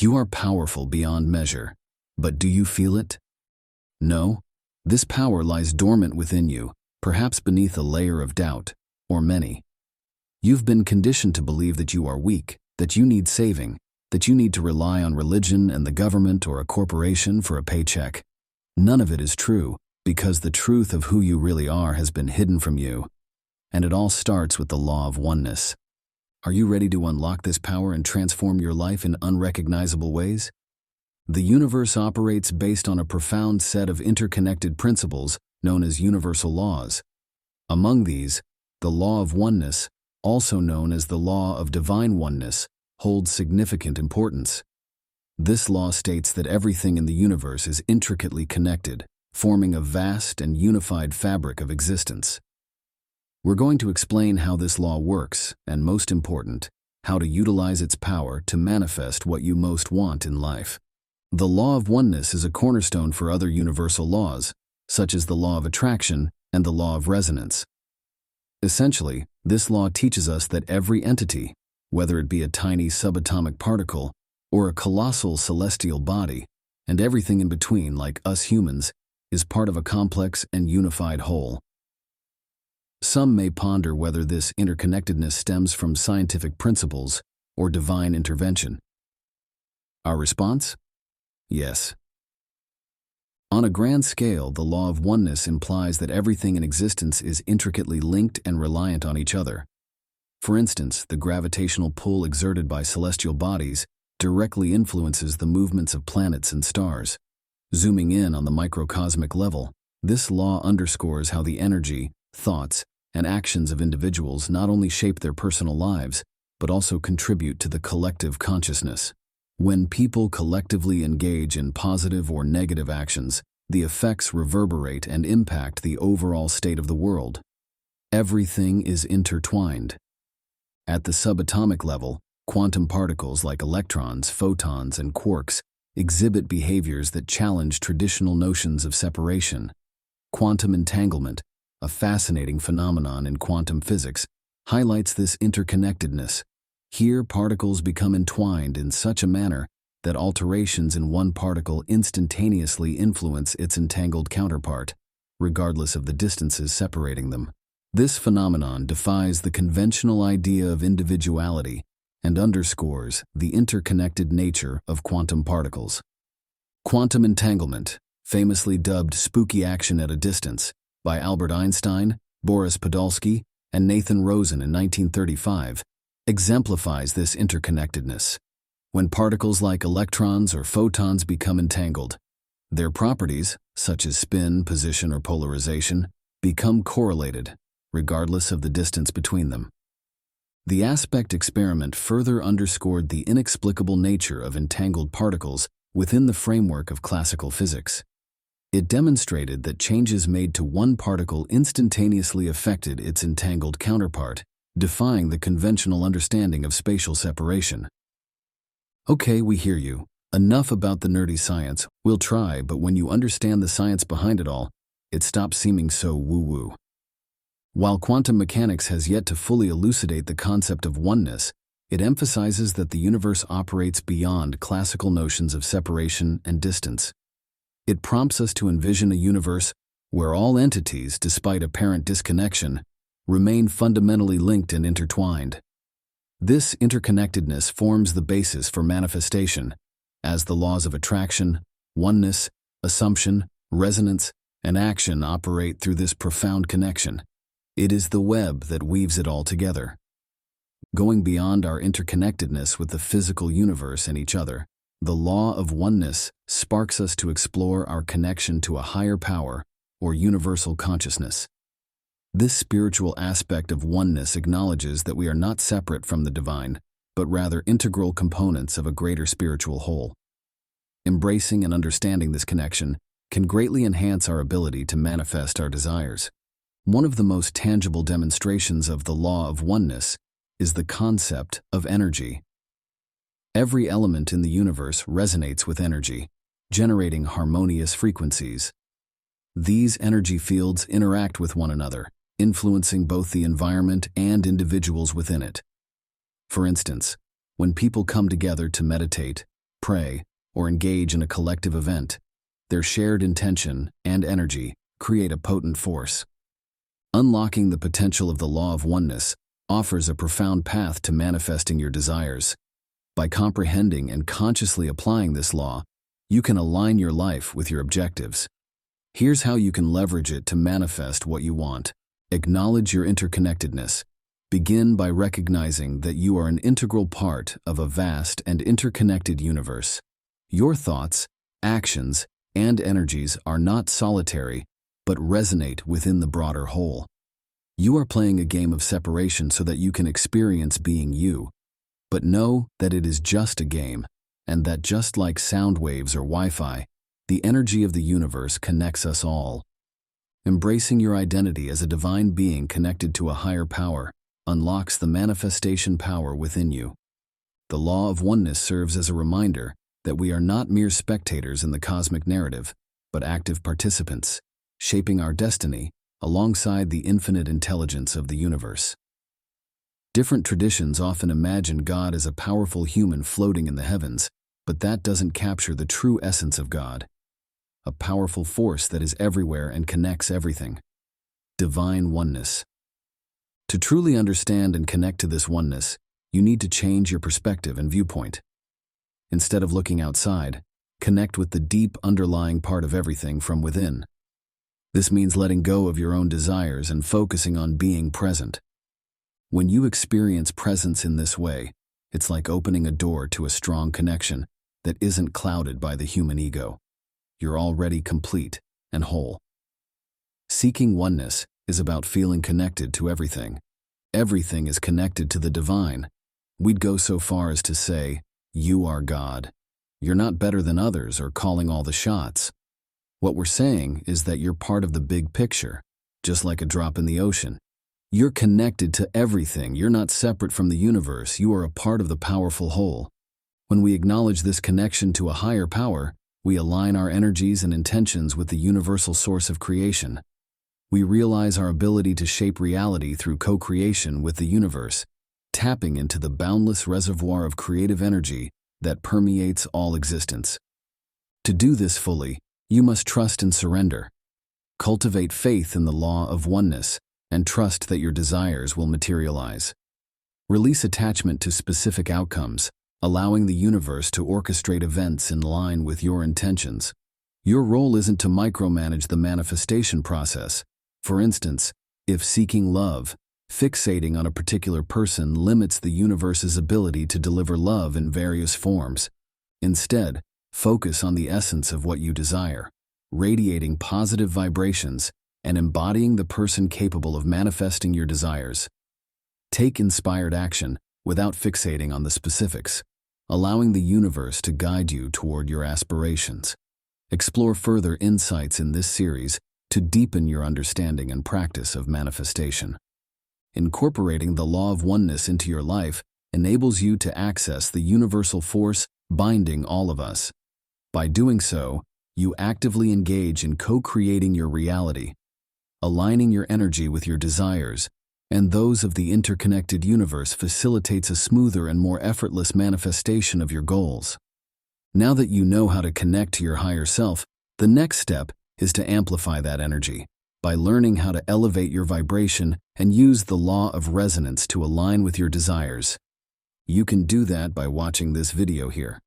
You are powerful beyond measure. But do you feel it? No? This power lies dormant within you, perhaps beneath a layer of doubt, or many. You've been conditioned to believe that you are weak, that you need saving, that you need to rely on religion and the government or a corporation for a paycheck. None of it is true, because the truth of who you really are has been hidden from you. And it all starts with the law of oneness. Are you ready to unlock this power and transform your life in unrecognizable ways? The universe operates based on a profound set of interconnected principles known as universal laws. Among these, the law of oneness, also known as the law of divine oneness, holds significant importance. This law states that everything in the universe is intricately connected, forming a vast and unified fabric of existence. We're going to explain how this law works, and most important, how to utilize its power to manifest what you most want in life. The law of oneness is a cornerstone for other universal laws, such as the law of attraction and the law of resonance. Essentially, this law teaches us that every entity, whether it be a tiny subatomic particle or a colossal celestial body, and everything in between like us humans, is part of a complex and unified whole. Some may ponder whether this interconnectedness stems from scientific principles or divine intervention. Our response? Yes. On a grand scale, the law of oneness implies that everything in existence is intricately linked and reliant on each other. For instance, the gravitational pull exerted by celestial bodies directly influences the movements of planets and stars. Zooming in on the microcosmic level, this law underscores how the energy, thoughts, and actions of individuals not only shape their personal lives, but also contribute to the collective consciousness. When people collectively engage in positive or negative actions, the effects reverberate and impact the overall state of the world. Everything is intertwined. At the subatomic level, quantum particles like electrons, photons, and quarks exhibit behaviors that challenge traditional notions of separation. Quantum entanglement, a fascinating phenomenon in quantum physics, highlights this interconnectedness. Here, particles become entwined in such a manner that alterations in one particle instantaneously influence its entangled counterpart, regardless of the distances separating them. This phenomenon defies the conventional idea of individuality and underscores the interconnected nature of quantum particles. Quantum entanglement, famously dubbed spooky action at a distance, by Albert Einstein, Boris Podolsky, and Nathan Rosen in 1935, exemplifies this interconnectedness. When particles like electrons or photons become entangled, their properties, such as spin, position, or polarization, become correlated, regardless of the distance between them. The aspect experiment further underscored the inexplicable nature of entangled particles within the framework of classical physics. It demonstrated that changes made to one particle instantaneously affected its entangled counterpart, defying the conventional understanding of spatial separation. Okay, we hear you. Enough about the nerdy science. We'll try, but when you understand the science behind it all, it stops seeming so woo-woo. While quantum mechanics has yet to fully elucidate the concept of oneness, it emphasizes that the universe operates beyond classical notions of separation and distance. It prompts us to envision a universe where all entities, despite apparent disconnection, remain fundamentally linked and intertwined. This interconnectedness forms the basis for manifestation, as the laws of attraction, oneness, assumption, resonance, and action operate through this profound connection. It is the web that weaves it all together. Going beyond our interconnectedness with the physical universe and each other, the law of oneness sparks us to explore our connection to a higher power or universal consciousness. This spiritual aspect of oneness acknowledges that we are not separate from the divine, but rather integral components of a greater spiritual whole. Embracing and understanding this connection can greatly enhance our ability to manifest our desires. One of the most tangible demonstrations of the law of oneness is the concept of energy. Every element in the universe resonates with energy, generating harmonious frequencies. These energy fields interact with one another, influencing both the environment and individuals within it. For instance, when people come together to meditate, pray, or engage in a collective event, their shared intention and energy create a potent force. Unlocking the potential of the Law of Oneness offers a profound path to manifesting your desires. By comprehending and consciously applying this law, you can align your life with your objectives. Here's how you can leverage it to manifest what you want. Acknowledge your interconnectedness. Begin by recognizing that you are an integral part of a vast and interconnected universe. Your thoughts, actions, and energies are not solitary, but resonate within the broader whole. You are playing a game of separation so that you can experience being you. But know that it is just a game, and that just like sound waves or Wi-Fi, the energy of the universe connects us all. Embracing your identity as a divine being connected to a higher power unlocks the manifestation power within you. The Law of Oneness serves as a reminder that we are not mere spectators in the cosmic narrative, but active participants, shaping our destiny alongside the infinite intelligence of the universe. Different traditions often imagine God as a powerful human floating in the heavens, but that doesn't capture the true essence of God. A powerful force that is everywhere and connects everything. Divine Oneness. To truly understand and connect to this oneness, you need to change your perspective and viewpoint. Instead of looking outside, connect with the deep underlying part of everything from within. This means letting go of your own desires and focusing on being present. When you experience presence in this way, it's like opening a door to a strong connection that isn't clouded by the human ego. You're already complete and whole. Seeking oneness is about feeling connected to everything. Everything is connected to the divine. We'd go so far as to say, you are God. You're not better than others or calling all the shots. What we're saying is that you're part of the big picture, just like a drop in the ocean. You're connected to everything. You're not separate from the universe. You are a part of the powerful whole. When we acknowledge this connection to a higher power, we align our energies and intentions with the universal source of creation. We realize our ability to shape reality through co-creation with the universe, tapping into the boundless reservoir of creative energy that permeates all existence. To do this fully, you must trust and surrender. Cultivate faith in the Law of Oneness and trust that your desires will materialize. Release attachment to specific outcomes, allowing the universe to orchestrate events in line with your intentions. Your role isn't to micromanage the manifestation process. For instance, if seeking love, fixating on a particular person limits the universe's ability to deliver love in various forms. Instead, focus on the essence of what you desire, radiating positive vibrations and embodying the person capable of manifesting your desires. Take inspired action without fixating on the specifics, allowing the universe to guide you toward your aspirations. Explore further insights in this series to deepen your understanding and practice of manifestation. Incorporating the Law of Oneness into your life enables you to access the universal force binding all of us. By doing so, you actively engage in co-creating your reality, aligning your energy with your desires, and those of the interconnected universe facilitates a smoother and more effortless manifestation of your goals. Now that you know how to connect to your higher self, the next step is to amplify that energy by learning how to elevate your vibration and use the law of resonance to align with your desires. You can do that by watching this video here.